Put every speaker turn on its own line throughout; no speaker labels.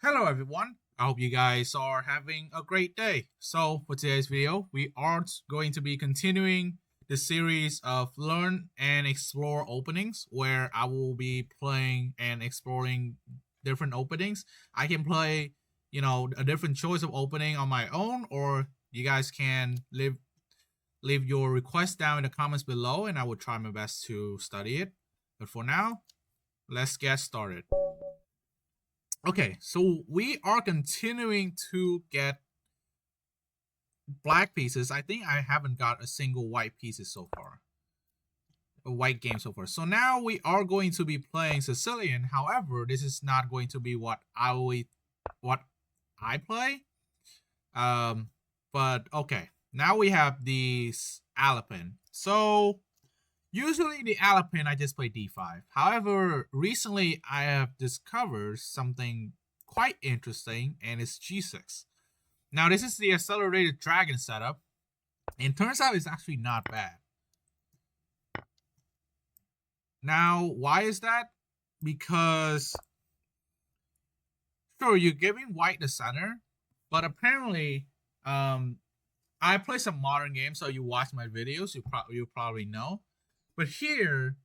Hello everyone, I hope you guys are having a great day. So for today's video, we are going to be continuing the series of learn and explore openings where I will be playing and exploring different openings. I can play, a different choice of opening on my own, or you guys can leave your request down in the comments below and I will try my best to study it. But for now, let's get started. Okay, so we are continuing to get black pieces. I think I haven't got a single white pieces so far. A white game so far. So now we are going to be playing Sicilian. However, this is not going to be what I play. But okay. Now we have these Alapin. So usually the Alapin I just play d5. However, recently I have discovered something quite interesting and it's g6. Now this is the accelerated dragon setup, and turns out it's actually not bad. Now, why is that? Because sure, you're giving white the center, but apparently, I play some modern games, so you watch my videos, you probably know. But here,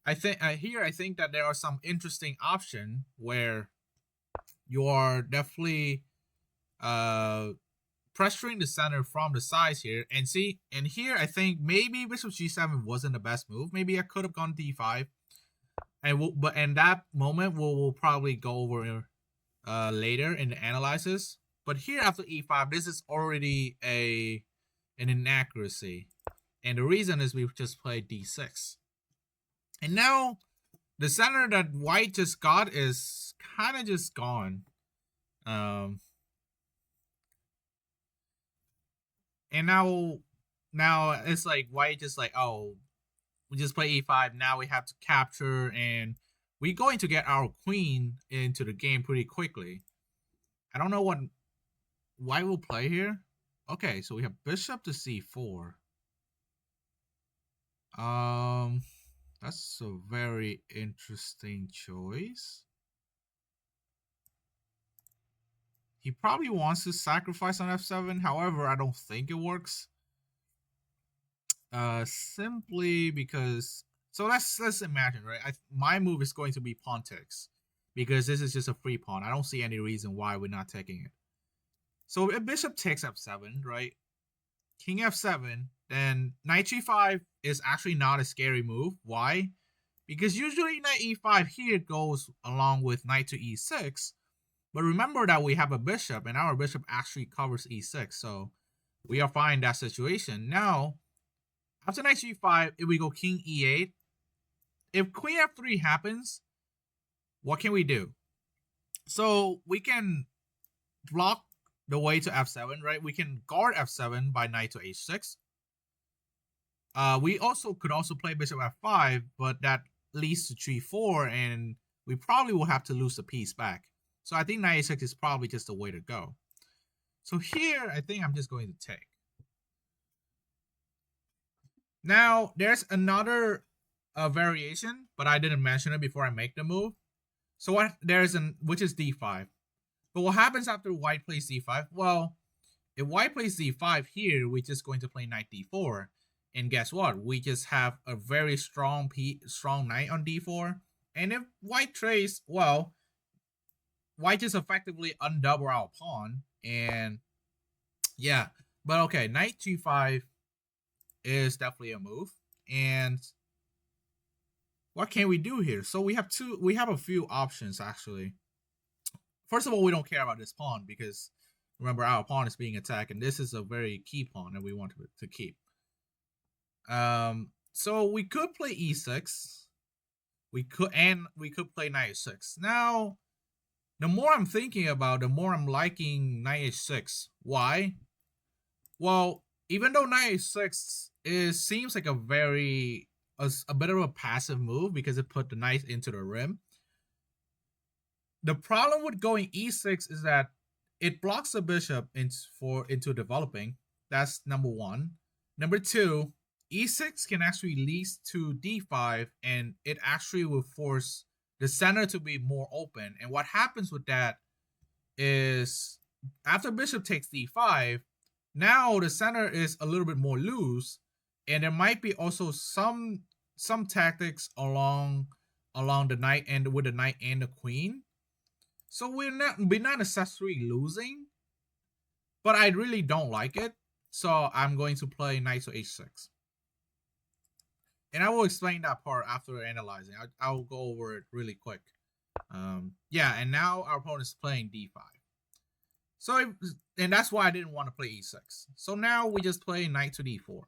I think that there are some interesting option where you are definitely pressuring the center from the sides here. And see, and here I think maybe bishop g7 wasn't the best move. Maybe I could have gone d5. But in that moment we'll probably go over later in the analysis. But here after e5, this is already an inaccuracy. And the reason is we've just played d6. And now the center that white just got is kind of just gone. And now it's like white just like, oh, we just play e5. Now we have to capture, and we're going to get our queen into the game pretty quickly. I don't know what white will play here. Okay, so we have bishop to c4. That's a very interesting choice. He probably wants to sacrifice on f7. However, I don't think it works. Simply because, so let's imagine, right? My move is going to be pawn takes because this is just a free pawn. I don't see any reason why we're not taking it. So if bishop takes f7, right? King f7, then knight g5 is actually not a scary move. Why? Because usually knight e5 here goes along with knight to e6. But remember that we have a bishop, and our bishop actually covers e6. So we are fine in that situation. Now, after knight g5, if we go king e8, if queen f3 happens, what can we do? So we can block the way to f7, right? We can guard f7 by knight to h6. We could also play bishop f5, but that leads to g4, and we probably will have to lose the piece back. So I think knight a6 is probably just the way to go. So here, I think I'm just going to take. Now, there's another variation, but I didn't mention it before I make the move. So which is d5. But what happens after white plays d5? Well, if white plays d5 here, we're just going to play knight d4. And guess what? We just have a very strong knight on d4. And if white trades, well, white just effectively undouble our pawn. And yeah, but okay, knight g5 is definitely a move. And what can we do here? So we have a few options actually. First of all, we don't care about this pawn because remember our pawn is being attacked, and this is a very key pawn that we want to keep. So we could play e6. We could play knight h6. Now, the more I'm thinking about, the more I'm liking knight h6. Why? Well, even though knight h6 seems like a bit of a passive move because it put the knight into the rim. The problem with going e6 is that it blocks the bishop into developing. That's number one. Number two, e6 can actually lead to d5, and it actually will force the center to be more open. And what happens with that is after bishop takes d5, now the center is a little bit more loose, and there might be also some tactics along the knight and with the knight and the queen. So we're not necessarily losing, but I really don't like it. So I'm going to play knight to h6. And I will explain that part after analyzing. I'll go over it really quick. Yeah, and now our opponent is playing d5. And that's why I didn't want to play e6. So now we just play knight to d4.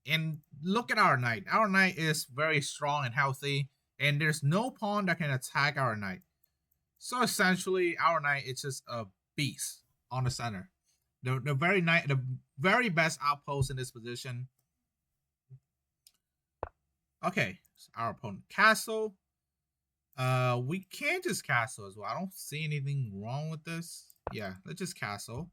And look at our knight. Our knight is very strong and healthy, and there's no pawn that can attack our knight. So essentially, our knight is just a beast on the center. The very best outpost in this position. Okay, so our opponent castle. We can just castle as well. I don't see anything wrong with this. Yeah, let's just castle.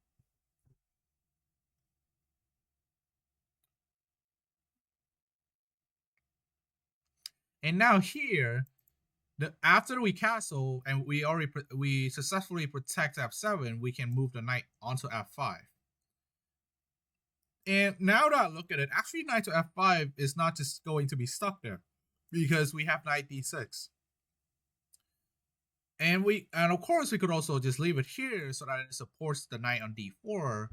And now here, after we castle and we successfully protect f7, we can move the knight onto f5. And now that I look at it, actually knight to f5 is not just going to be stuck there, because we have knight d6. And of course we could also just leave it here so that it supports the knight on d4.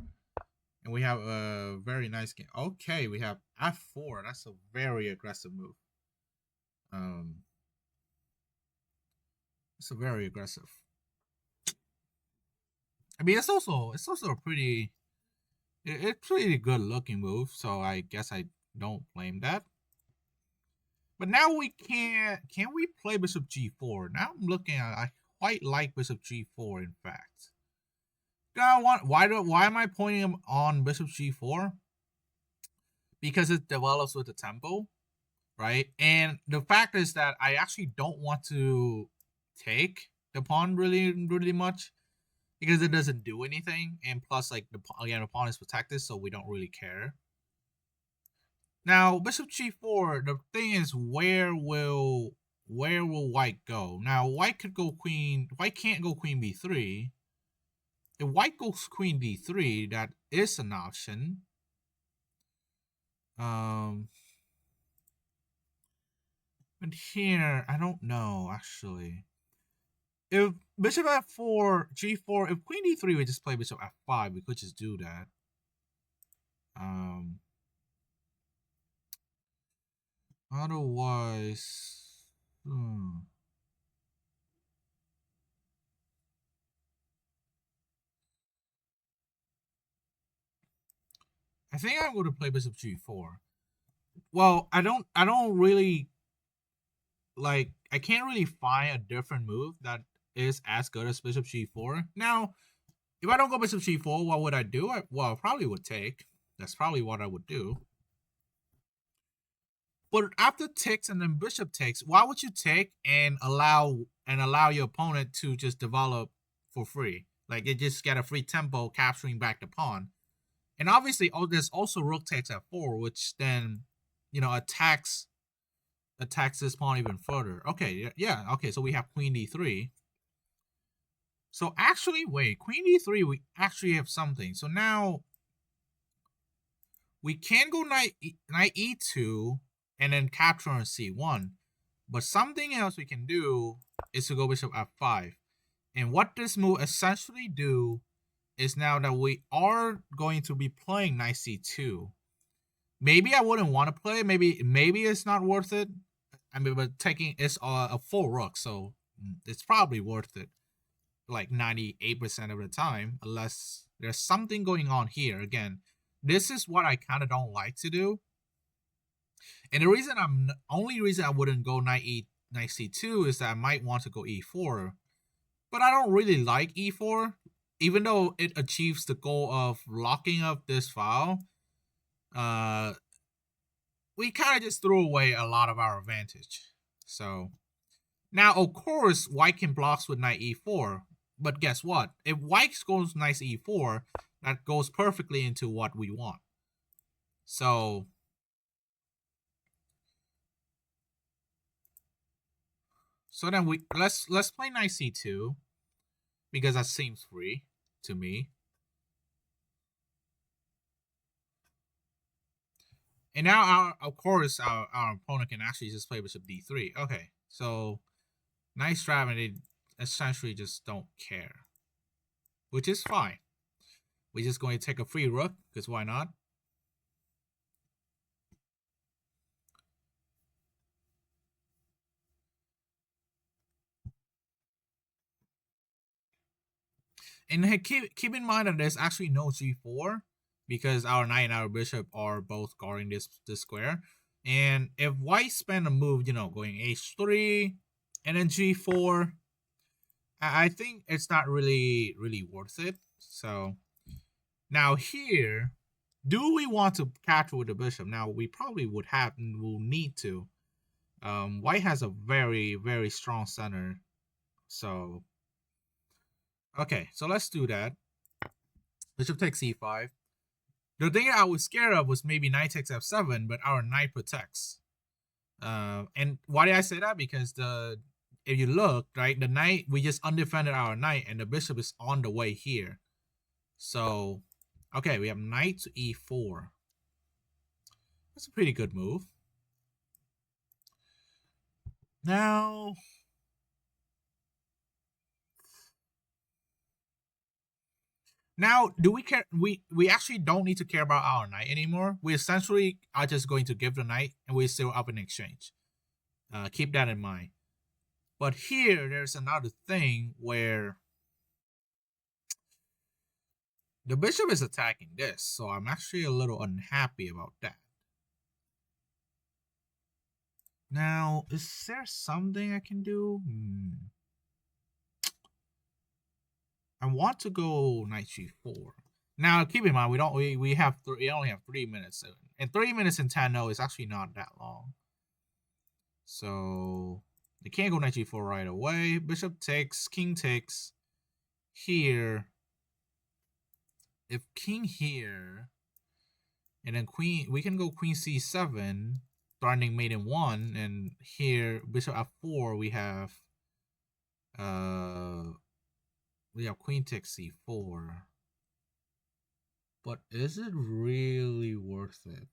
And we have a very nice game. Okay, we have f4. That's a very aggressive move. It's a very aggressive. I mean, it's also a it's pretty good looking move. So I guess I don't blame that. But now we can we play bishop g4? Now I'm looking at, I quite like bishop g4. In fact, why am I pointing on bishop g4? Because it develops with the tempo, right? And the fact is that I actually don't want to take the pawn really much, because it doesn't do anything, and plus, like, the pawn is protected, so we don't really care. Now bishop g4. The thing is, where will white go? Now white could go queen. White can't go queen b3. If white goes queen d3, that is an option. But here, I don't know, actually. If bishop f4, g4, if queen d3, we just play bishop f5, we could just do that. Otherwise, I think I'm going to play bishop g4. Well, I don't really, like, I can't really find a different move that is as good as bishop g4. Now, if I don't go bishop g4, what would I do? I probably would take. That's probably what I would do. But after takes and then bishop takes, why would you take and allow your opponent to just develop for free? Like, it just get a free tempo capturing back the pawn. And obviously, there's also rook takes f4, which then, attacks this pawn even further. Okay, yeah, okay, so we have queen d3. So actually, wait, queen d3, we actually have something. So now we can go knight e2 and then capture on c1. But something else we can do is to go bishop f5. And what this move essentially do is, now that we are going to be playing knight c2, maybe I wouldn't want to play. Maybe it's not worth it. I mean, but taking it's a full rook, so it's probably worth it, like 98% of the time, unless there's something going on here. Again, this is what I kind of don't like to do. And the only reason I wouldn't go knight c2 is that I might want to go e4, but I don't really like e4, even though it achieves the goal of locking up this file. We kind of just threw away a lot of our advantage. So now, of course, white can block with knight e4, but guess what? If white goes knight e4, that goes perfectly into what we want. So then let's play knight c2. because that seems free to me. And now, of course, our opponent can actually just play bishop d3. Okay, so nice strat, and they essentially just don't care, which is fine. We're just going to take a free rook, because why not? And hey, keep in mind that there's actually no g4, because our knight and our bishop are both guarding this square. And if white spend a move, going h3 and then g4, I think it's not really worth it. So now here, do we want to capture with the bishop? Now we probably will need to. White has a very, very strong center. So okay, so let's do that. Bishop takes c5. The thing I was scared of was maybe knight takes f7, but our knight protects. And why did I say that? Because if you look, right, the knight, we just undefended our knight, and the bishop is on the way here. So, okay, we have knight to e4. That's a pretty good move. Now, do we care? We actually don't need to care about our knight anymore. We essentially are just going to give the knight, and we're still up in exchange. Keep that in mind. But here, there's another thing where the bishop is attacking this, so I'm actually a little unhappy about that. Now, is there something I can do? I want to go knight g4. Now, keep in mind, we only have 3 minutes, and 3 minutes in 10-0 is actually not that long. So they can't go knight g4 right away. Bishop takes, king takes. Here, if king here, and then queen, we can go queen c7, threatening mate in 1, and here bishop f4. We have queen takes c4. But is it really worth it?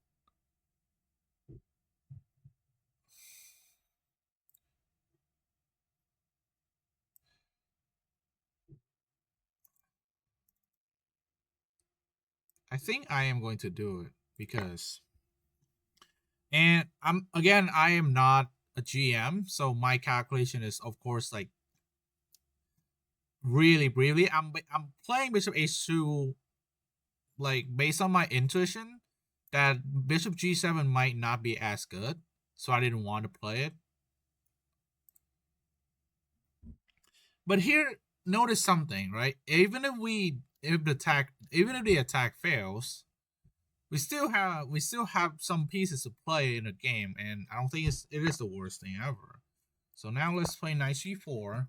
I think I am going to do it because, and I am not a GM, so my calculation is, of course, like really briefly. I'm playing bishop h2, like based on my intuition that bishop g7 might not be as good, so I didn't want to play it. But here, notice something, right? Even if the attack fails, we still have some pieces to play in the game, and I don't think it is the worst thing ever. So now let's play knight g4.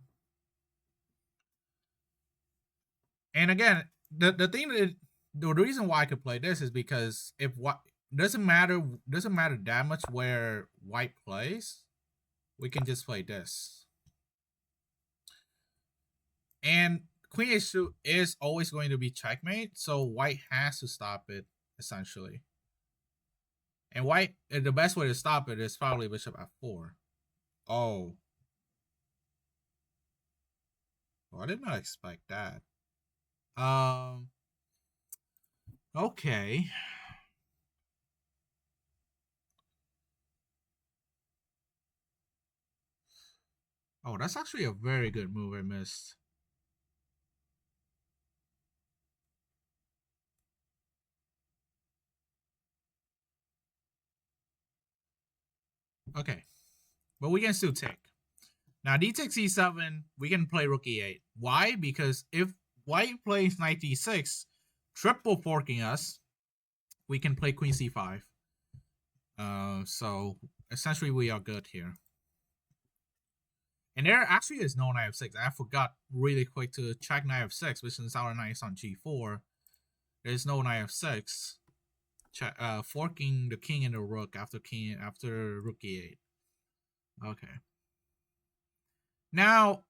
And again, the reason why I could play this is because if what doesn't matter that much where white plays, we can just play this. And queen h2 is always going to be checkmate, so white has to stop it essentially. And white, the best way to stop it is probably bishop f4. Oh. Well, I did not expect that. Okay. Oh, that's actually a very good move I missed. Okay. But we can still take. Now, d takes e7, we can play rook e8. Why? Because if white plays knight d6, triple forking us, we can play queen c5. So essentially we are good here. And there actually is no knight f6. I forgot really quick to check knight f6, which since our knight is on g4, there's no knight f6. Forking the king and the rook after rook e8. Okay. Now,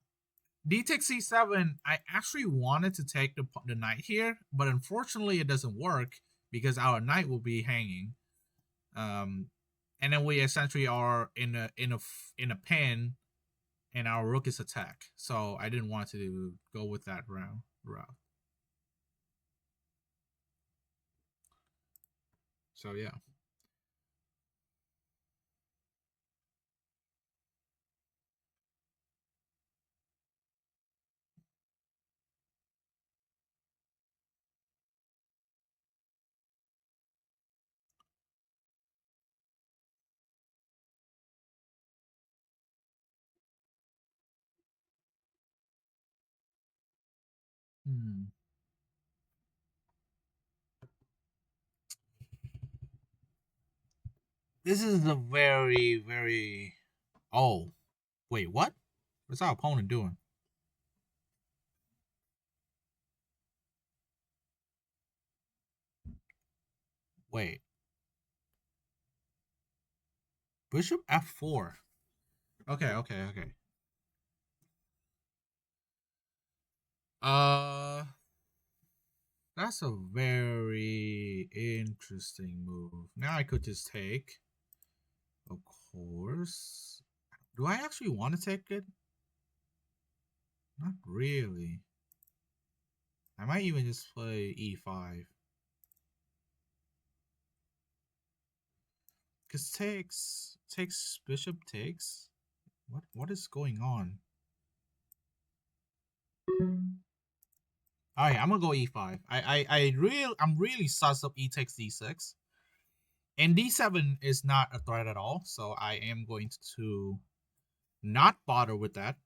D takes C7. I actually wanted to take the knight here, but unfortunately it doesn't work because our knight will be hanging. Um, and then we essentially are in a pin, and our rook is attack. So I didn't want to go with that route. So yeah. Hmm. This is a very. Oh, wait, what? What's our opponent doing? Wait, Bishop F4. Okay. Uh, that's a very interesting move. Now I could just take, of course. Do I actually want to take it? Not really. I might even just play E5. Cause takes bishop takes. What is going on? Alright, I'm gonna go E5. I'm really sus up E takes D6. And D7 is not a threat at all, so I am going to not bother with that.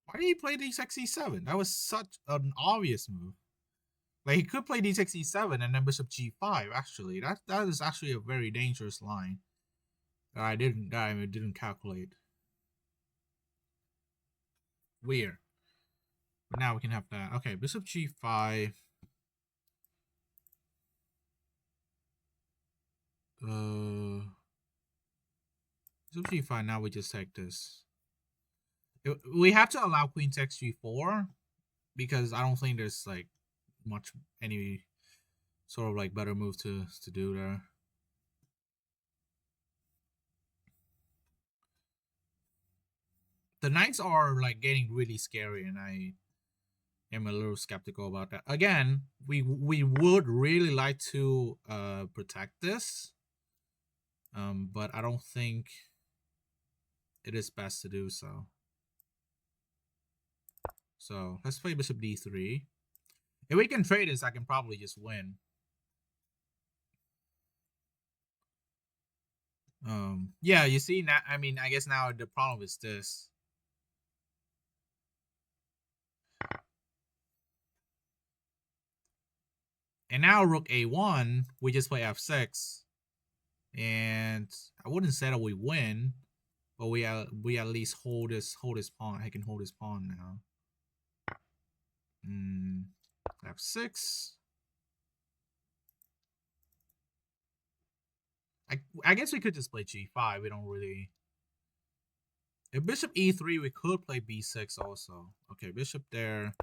Why did he play D6 E7? That was such an obvious move. Like he could play D6 E7 and then Bishop G5. Actually, that is actually a very dangerous line that I didn't calculate. Weird. But now we can have that. Okay, Bishop G5. Uh, Bishop G5. Now we just take this. We have to allow Queen takes G4 because I don't think there's like much any sort of like better move to do there. The knights are like getting really scary, and I am a little skeptical about that. Again, we would really like to protect this, but I don't think it is best to do so. So let's play Bishop D3. If we can trade this, I can probably just win. Yeah, you see now. I mean, I guess now the problem is this. And now Rook A1, we just play F6, and I wouldn't say that we win, but we at least hold his pawn. I can hold his pawn now. F6. I guess we could just play G5. We don't really. If Bishop E3, we could play B6 also. Okay, Bishop there.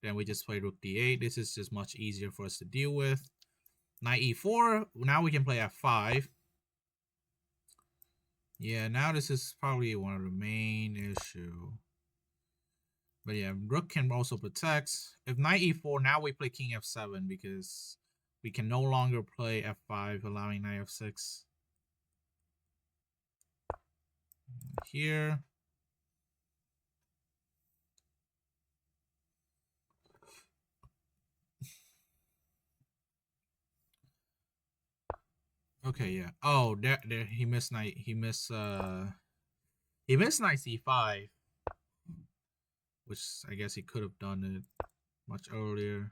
Then we just play Rook D8. This is just much easier for us to deal with. Knight E4. Now we can play F5. Yeah, now this is probably one of the main issue. But yeah, Rook can also protect. If Knight E4, now we play King F7 because we can no longer play F5, allowing Knight F6. Here. Okay, yeah. Oh, there he missed knight. He missed knight C5, which I guess he could have done it much earlier.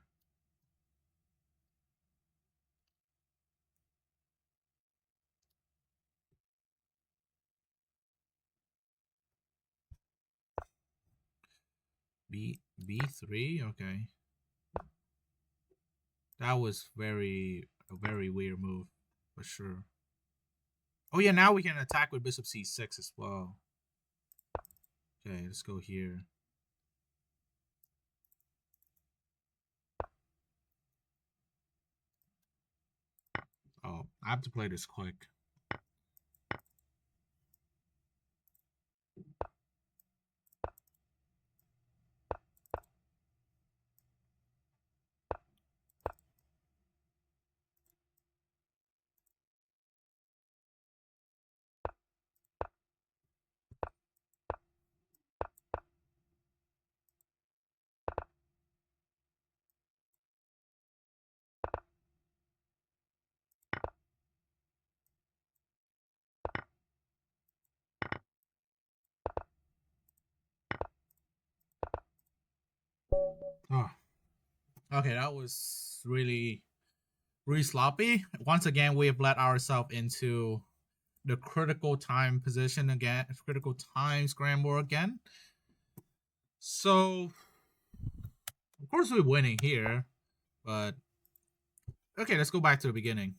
B3. Okay, that was a very weird move for sure. Oh yeah, now we can attack with bishop c6 as well. Okay, let's go here. Oh, I have to play this quick. Oh, okay, that was really sloppy. Once again, we have let ourselves into the critical time position again, critical time scramble again. So, of course, we're winning here, but okay, let's go back to the beginning.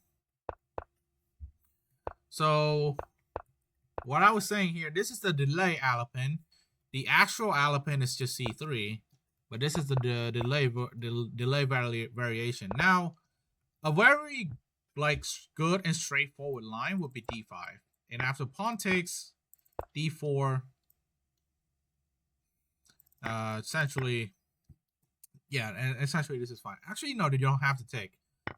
So, what I was saying here, this is the delay Alapin. The actual Alapin is just C3, but this is the delay variation. Now, a very good and straightforward line would be D5, and after pawn takes D4, essentially, yeah, and essentially this is fine. Actually, no, you don't have to take.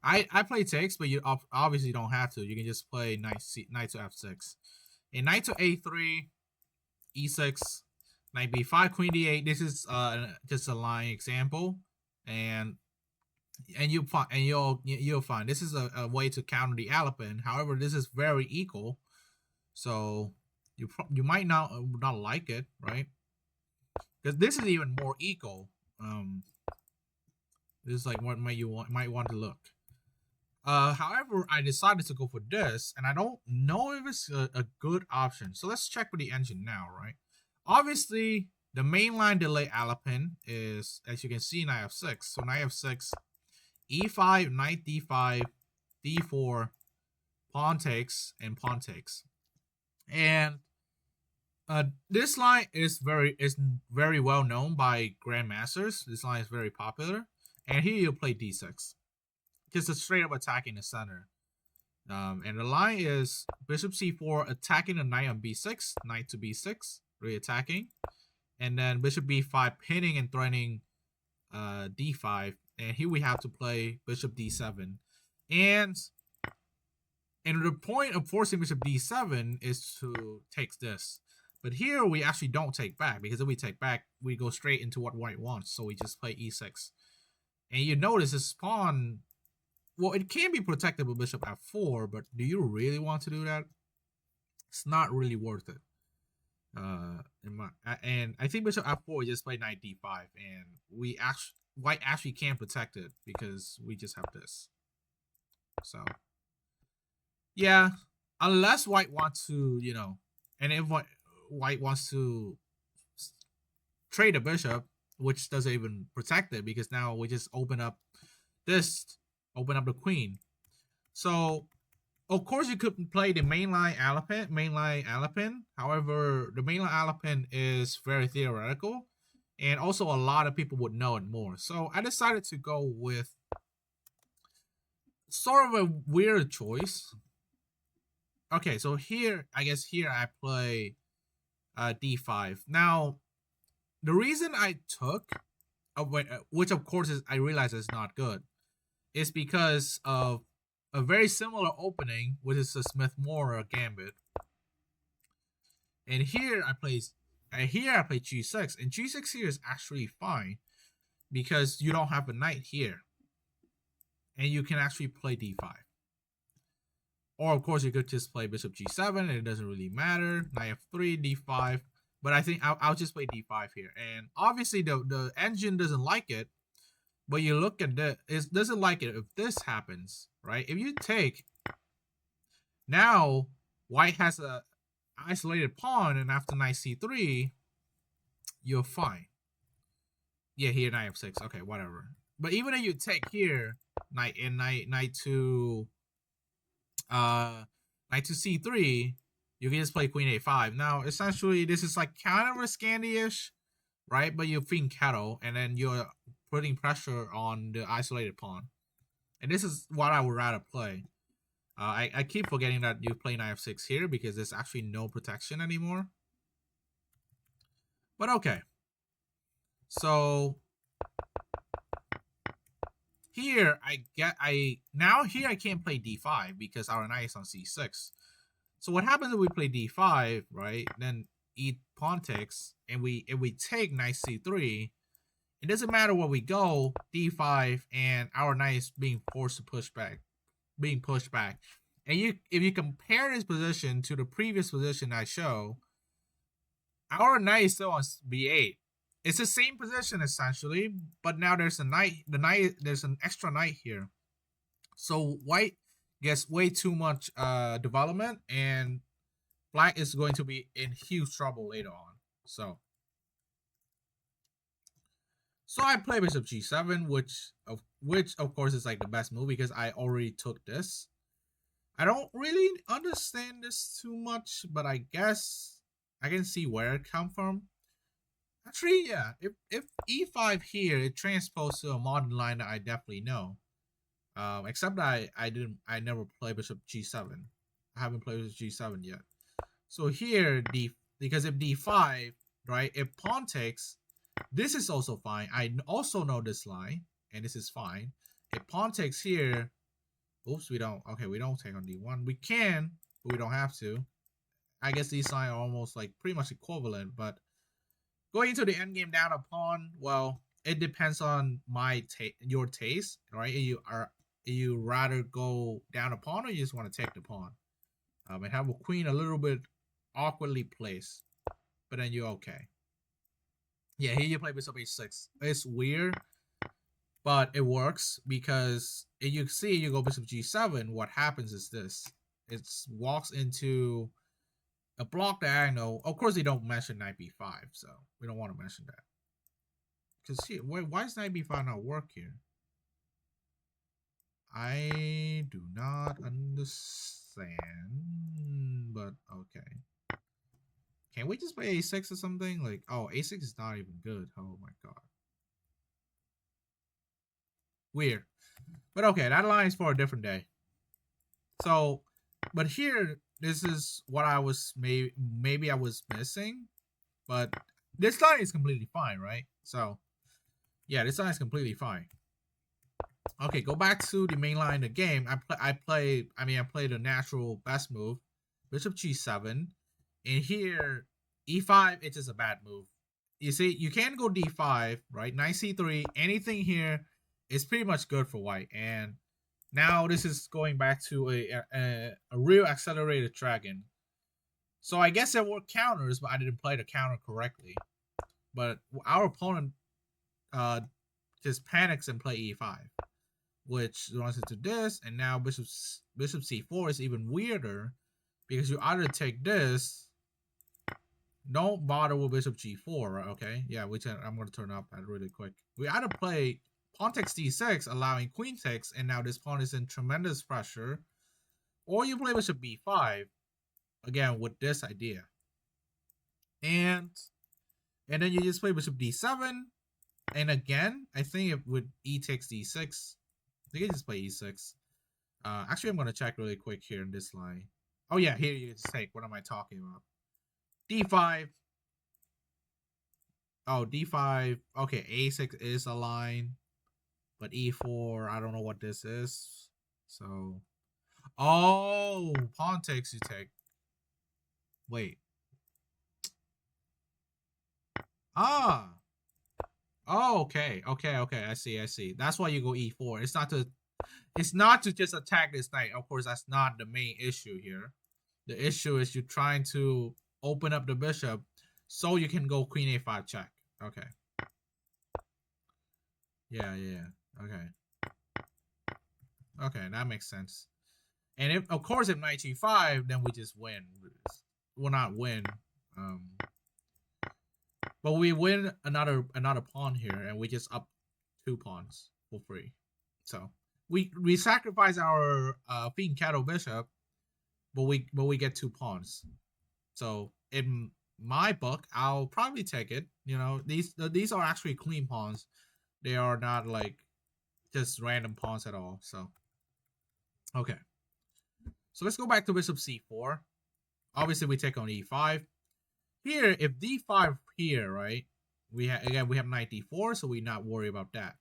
I play takes, but you obviously don't have to. You can just play knight to F6, and knight to A3, E6, knight B5, queen D8. This is just a line example, and you'll find this is a way to counter the Alapin. However, this is very equal, so you might not like it, right? Because this is even more equal. This is like what might want to look. However, I decided to go for this, and I don't know if it's a good option. So let's check with the engine now, right? Obviously, the mainline delay Alapin is, as you can see, knight f6. So knight f6, e5, knight d5, d4, pawn takes, and pawn takes. And this line is very well known by grandmasters. This line is very popular. And here you play d6. Just a straight up attacking the center. And the line is bishop c4 attacking the knight on b6, knight to b6, re-attacking. And then bishop b5 pinning and threatening d5. And here we have to play bishop d7. And the point of forcing bishop d7 is to take this. But here we actually don't take back, because if we take back, we go straight into what white wants. So we just play e6. And you notice this pawn, well, it can be protected with bishop f4, but do you really want to do that? It's not really worth it. And I think bishop f4 just play knight d5, and white actually can't protect it because we just have this. So yeah, unless white wants to, and if white wants to trade a bishop, which doesn't even protect it, because now we just open up the queen. So of course you could play the mainline Alapin. However, the mainline Alapin is very theoretical, and also a lot of people would know it more. So I decided to go with sort of a weird choice. Okay, so here I play d5. Now, the reason I took, which of course I realize is not good, is because of a very similar opening, which is a Smith-Morra gambit. And here I play g6, and g6 here is actually fine because you don't have a knight here, and you can actually play d5. Or of course you could just play bishop g7, and it doesn't really matter. Knight f3, d5. But I think I'll just play d5 here. And obviously the engine doesn't like it, but you look at this, it doesn't like it if this happens, right? If you take, now white has a isolated pawn, and after knight c3, you're fine. Yeah, here knight f6. Okay, whatever. But even if you take here, knight to knight to c3, you can just play queen a5. Now, essentially, this is like kind of risky-ish, right? But you're being kettle, and then you're putting pressure on the isolated pawn. And this is what I would rather play. I keep forgetting that you play knight f6 here because there's actually no protection anymore. But okay. So here now here I can't play d5 because our knight is on c6. So what happens if we play d5, right? Then e pawn takes, and if we take knight c3, it doesn't matter where we go, d5, and our knight is being forced to push back, being pushed back. And if you compare this position to the previous position I show, our knight is still on b8. It's the same position essentially, but now there's a knight. There's an extra knight here, so white gets way too much development, and black is going to be in huge trouble later on. So I play bishop g7, which of course is like the best move because I already took this. I don't really understand this too much, but I guess I can see where it come from. Actually, yeah. If e5 here, it transposed to a modern line that I definitely know. Except that I never played bishop g7. I haven't played bishop g7 yet. So here, because if d5, right, if pawn takes, this is also fine. I also know this line, and this is fine. If pawn takes here, oops, we don't. Okay, we don't take on d1. We can, but we don't have to. I guess these lines are almost like pretty much equivalent, but going into the endgame down a pawn, well, it depends on your taste, right? You rather go down a pawn, or you just want to take the pawn, and have a queen a little bit awkwardly placed, but then you're okay. Yeah, here you play bishop h6. It's weird, but it works because if you see you go bishop g7, what happens is this: it walks into a block diagonal. Of course, they don't mention knight b5, so we don't want to mention that. Because here, why does knight b5 not work here? I do not understand, but okay. Can't we just play a6 or something? Like, oh, a6 is not even good. Oh my god. Weird. But okay, that line is for a different day. So, but here, this is what I was, maybe I was missing. But this line is completely fine, right? So, yeah, this line is completely fine. Okay, go back to the main line of the game. I played the natural best move, bishop g7, and here e5, it's just a bad move. You see, you can go d5, right? Knight c3, anything here is pretty much good for white. And now this is going back to a real accelerated dragon. So I guess there were counters, but I didn't play the counter correctly. But our opponent just panics and play e5, which runs into this, and now bishop c4 is even weirder because you either take this. Don't bother with bishop g4, right? Okay, yeah, which I'm going to turn up that really quick. We either play pawn takes d6, allowing queen takes, and now this pawn is in tremendous pressure, or you play bishop b5, again with this idea, and then you just play bishop d7, and again, I think if with e takes d6, you can just play e6. Actually, I'm going to check really quick here in this line. Oh yeah, here you just take. What am I talking about? d5. Oh, d5. Okay, a6 is a line, but e4, I don't know what this is. So, oh, pawn takes, you take. Wait. Ah. Oh, okay. I see. That's why you go e4. It's not to just attack this knight. Of course, that's not the main issue here. The issue is you're trying to open up the bishop so you can go queen a5 check. Okay. Yeah. Okay, that makes sense. And if, of course, if knight g5, then we just win. Well, not win. But we win another pawn here, and we just up 2 pawns for free. So we sacrifice our fiend cattle bishop, but we get 2 pawns. So in my book, I'll probably take it. These are actually clean pawns. They are not like just random pawns at all. So okay. So let's go back to bishop c4. Obviously, we take on e5. Here, if d5 here, right? We have knight d4, so we not worry about that.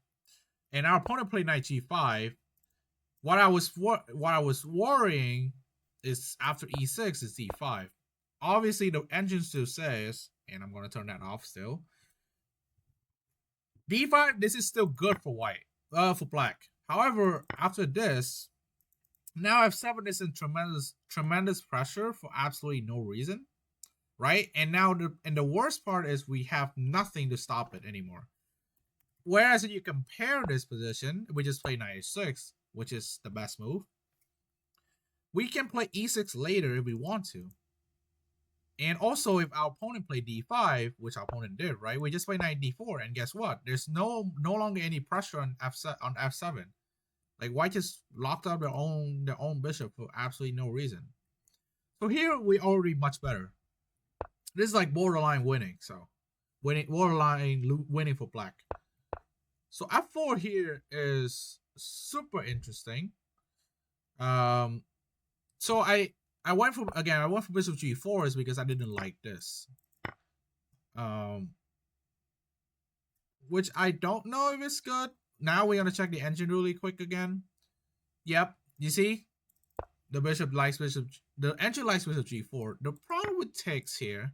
And our opponent played knight g5. What I was worrying is after e6 is d5. Obviously, the engine still says, and I'm going to turn that off still. d5, this is still good for white, for black. However, after this, now f7 is in tremendous pressure for absolutely no reason, right? And now the worst part is we have nothing to stop it anymore. Whereas if you compare this position, we just play knight h6, which is the best move. We can play e6 later if we want to. And also, if our opponent played d5, which our opponent did, right? We just play knight d4, and guess what? There's no longer any pressure on f7. Like white just locked up their own bishop for absolutely no reason. So here we already much better. This is like borderline winning. So borderline winning for black. So f4 here is super interesting. So I went for bishop g4 is because I didn't like this. Which I don't know if it's good. Now we're gonna check the engine really quick again. Yep, you see, the engine likes bishop g4. The problem with takes here,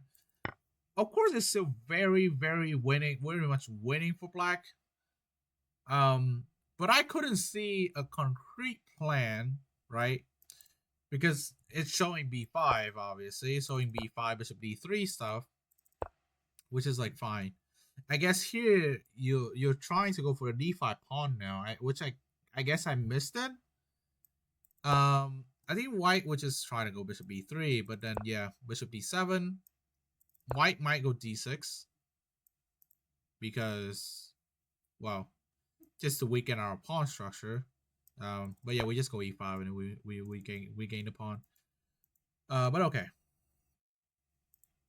of course, it's still very much winning for black. But I couldn't see a concrete plan, right? Because it's showing b5, obviously, it's showing b5, bishop d3 stuff, which is like fine. I guess here you're trying to go for a d5 pawn now, which I guess I missed it. I think white would just try to go bishop b3, but then yeah, bishop d7. White might go d6 because, well, just to weaken our pawn structure. But yeah, we just go e5 and we gain the pawn. But okay.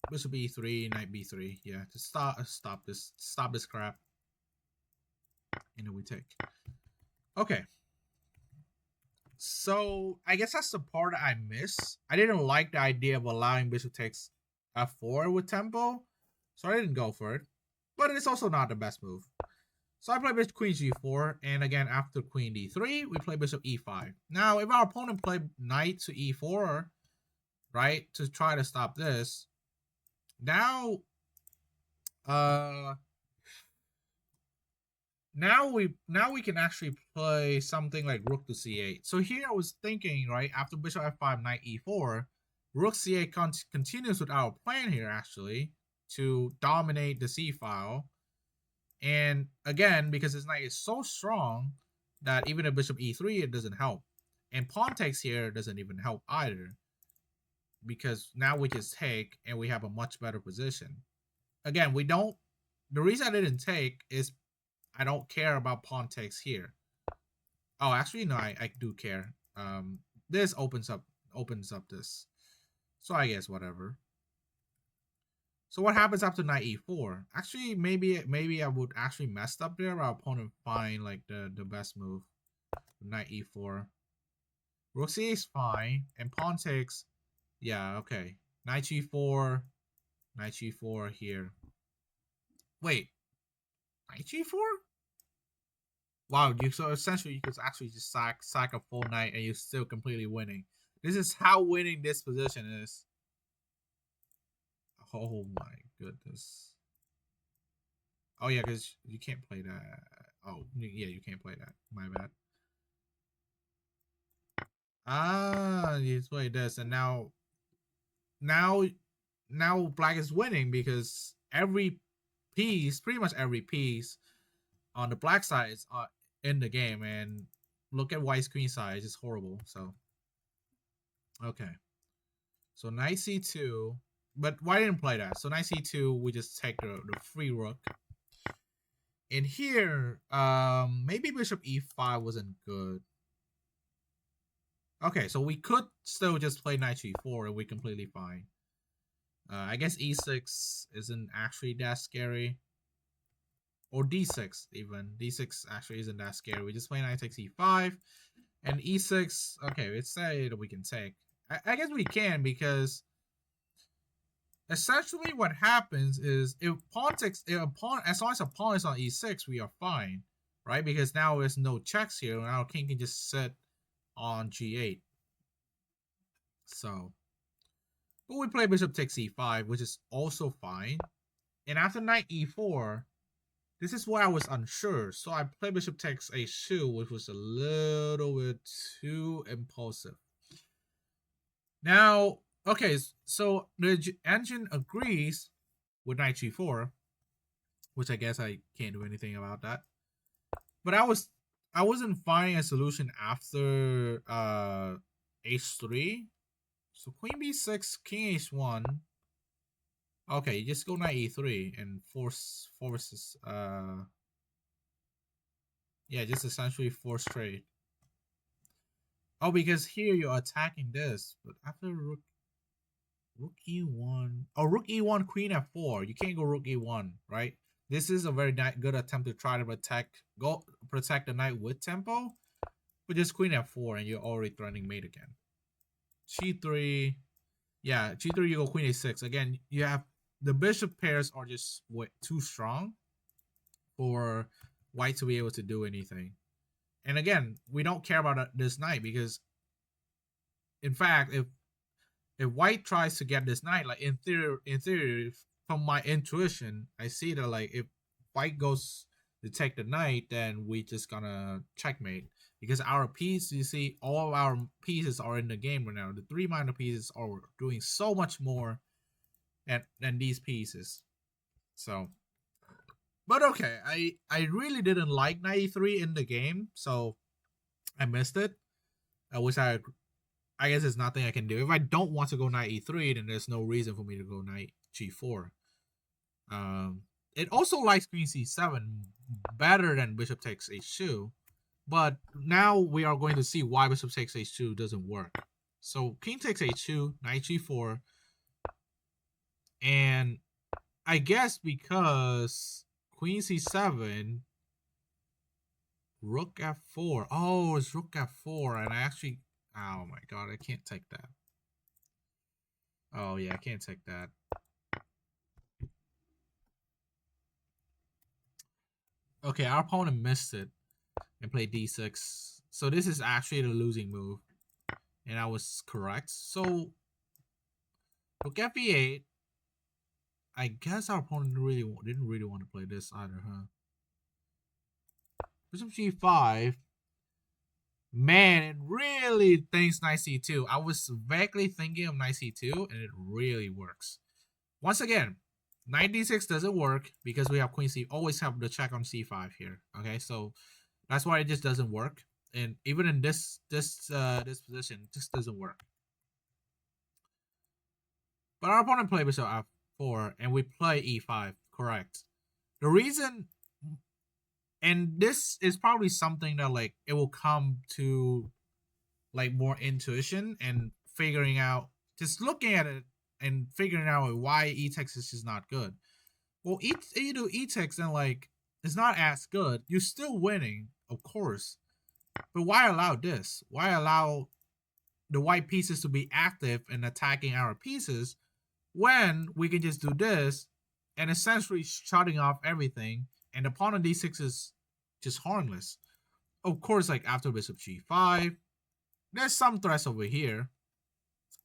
Bishop e3, knight b3. Yeah, to stop this crap. And then we take. Okay. So I guess that's the part I miss. I didn't like the idea of allowing bishop takes f4 with tempo, so I didn't go for it. But it's also not the best move. So I play bishop queen g4, and again after queen d3, we play bishop e5. Now, if our opponent played knight to e4, right, to try to stop this, now we can actually play something like rook to c8. So here I was thinking, right, after bishop f5, knight e4, rook c8 continues with our plan here, actually, to dominate the c file. And again, because this knight is so strong that even if bishop e3, it doesn't help. And pawn takes here doesn't even help either, because now we just take and we have a much better position. Again, the reason I didn't take is I don't care about pawn takes here. Oh, actually, no, I do care. This opens up this. So I guess whatever. So what happens after knight e4? Actually, maybe I would actually messed up there. Our opponent find like the best move. Knight e4. Rook c8 is fine, and pawn takes. Yeah, okay. Knight g4, knight g4 here. Wait, knight g4? Wow, so essentially you could actually just sack a full knight and you're still completely winning. This is how winning this position is. Oh my goodness. Oh yeah, because you can't play that. Oh yeah, you can't play that. My bad. Ah, you play this, and now black is winning because pretty much every piece on the black side is in the game, and look at white's queen side, it's horrible. So okay, so knight c2. But why didn't play that? So knight c2, we just take the free rook. And here, maybe bishop e5 wasn't good. Okay, so we could still just play knight g4 and we're completely fine. I guess e6 isn't actually that scary. Or d6 even. d6 actually isn't that scary. We just play knight takes e5 and e6. Okay, it's say that we can take. I guess we can because essentially what happens is if pawn takes if a pawn as long as a pawn is on e6, we are fine, right? Because now there's no checks here. Now king can just sit on g8. So, but we play bishop takes e5, which is also fine. And after knight e4, this is where I was unsure. So I played bishop takes h2, which was a little bit too impulsive. Now, okay, so the engine agrees with knight g4, which I guess I can't do anything about that. But I wasn't finding a solution after h3. So queen b6, king h1. Okay, you just go knight e3 and forces yeah, just essentially force trade. Oh, because here you're attacking this, but after rook e1. Oh, rook e1, queen f4. You can't go rook e1, right? This is a very good attempt to try to protect the knight with tempo, but just queen f4 and you're already threatening mate again. g3. Yeah, g3 you go queen a6. Again, you have the bishop pairs are just too strong for white to be able to do anything. And again, we don't care about this knight because, in fact, if white tries to get this knight, like in theory, from my intuition, I see that like if white goes to take the knight, then we just gonna checkmate because our piece, you see, all of our pieces are in the game right now. The three minor pieces are doing so much more than these pieces. So, but okay, I really didn't like knight e3 in the game, so I missed it. I wish I guess there's nothing I can do. If I don't want to go knight e3, then there's no reason for me to go knight g4. It also likes queen c7 better than bishop takes h2, but now we are going to see why bishop takes h2 doesn't work. So king takes h2, knight g4, and I guess because queen c7, rook f4. Oh, it's rook f4, and I actually, oh my god, I can't take that. Oh yeah, I can't take that. Okay, our opponent missed it and played d6. So this is actually the losing move. And I was correct. So rook f8. I guess our opponent didn't really want to play this either, huh? Bishop g5. Man, it really thinks knight c2. I was vaguely thinking of knight c2, and it really works. Once again, knight d6 doesn't work because we have queen c. Always have the check on c5 here. Okay, so that's why it just doesn't work. And even in this position, it just doesn't work. But our opponent played bishop f4, and we play e5. Correct. The reason, and this is probably something that like it will come to like more intuition and figuring out, just looking at it and figuring out why e-text is just not good. Well, you do e-text and like it's not as good. You're still winning, of course. But why allow this? Why allow the white pieces to be active and attacking our pieces when we can just do this and essentially shutting off everything, and the pawn on d6 is just harmless. Of course, like after bishop g5, there's some threats over here,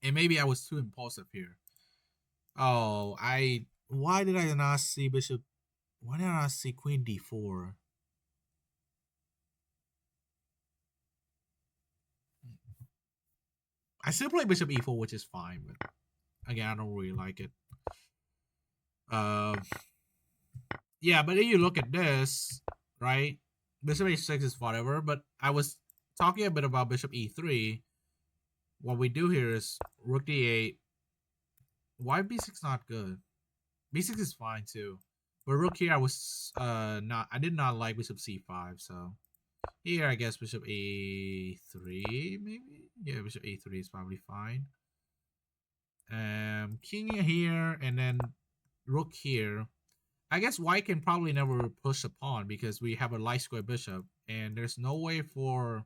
and maybe I was too impulsive here. Oh, why did I not see bishop? Why did I not see queen d4? I still play bishop e4, which is fine, but again, I don't really like it. Yeah, but then you look at this, right? Bishop h6 is whatever, but I was talking a bit about bishop e3. What we do here is rook d8. Why b6 not good? b6 is fine too. But rook here, I did not like bishop c5, so Here, I guess bishop a3, maybe? Yeah, bishop a3 is probably fine. King here, and then rook here. I guess white can probably never push a pawn because we have a light square bishop, and there's no way for...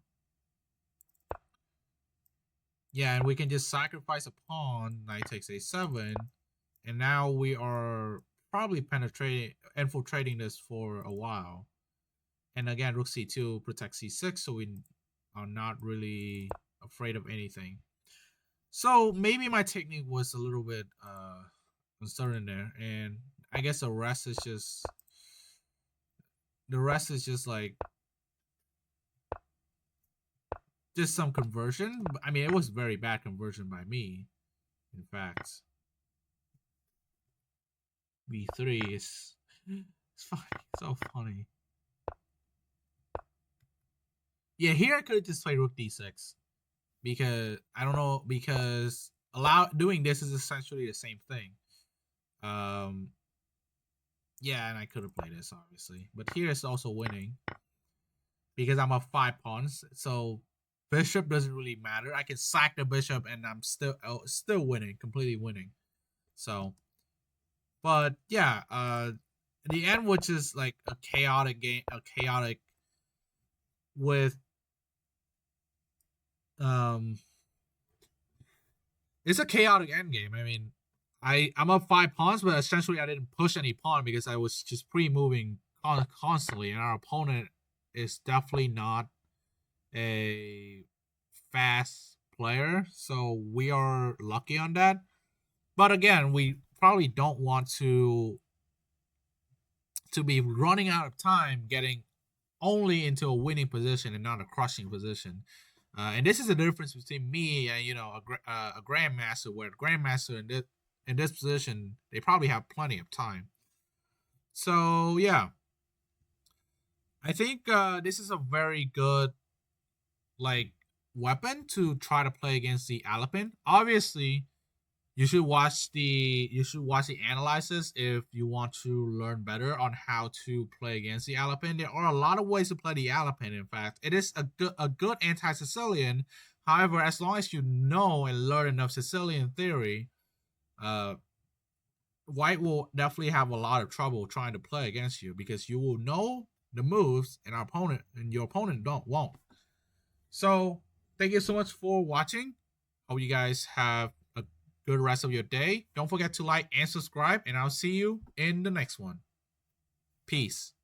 Yeah, and we can just sacrifice a pawn. Knight takes a7, and now we are probably infiltrating this for a while. And again, rook c2 protects c6, so we are not really afraid of anything. So maybe my technique was a little bit uncertain there, and I guess the rest is just like just some conversion. I mean, it was very bad conversion by me, in fact. b3 is it's funny, so funny. Yeah, here I could just play rook d6 because I don't know, because doing this is essentially the same thing. Yeah, and I could have played this obviously, but here it's also winning because I'm up 5 pawns, so bishop doesn't really matter. I can sack the bishop and I'm still winning, completely winning. So, but yeah, the end, which is like a chaotic game, with it's a chaotic end game. I mean, I'm up 5 pawns, but essentially I didn't push any pawn because I was just pre-moving constantly, and our opponent is definitely not a fast player, so we are lucky on that. But again, we probably don't want to be running out of time getting only into a winning position and not a crushing position. And this is the difference between me and a grandmaster, where a grandmaster in this position, they probably have plenty of time. So yeah, I think this is a very good like weapon to try to play against the Alapin. Obviously, you should watch the analysis if you want to learn better on how to play against the Alapin. There are a lot of ways to play the Alapin. In fact, it is a good anti-Sicilian. However, as long as you know and learn enough Sicilian theory, white will definitely have a lot of trouble trying to play against you because you will know the moves and your opponent won't. So thank you so much for watching. Hope you guys have a good rest of your day. Don't forget to like and subscribe, and I'll see you in the next one. Peace.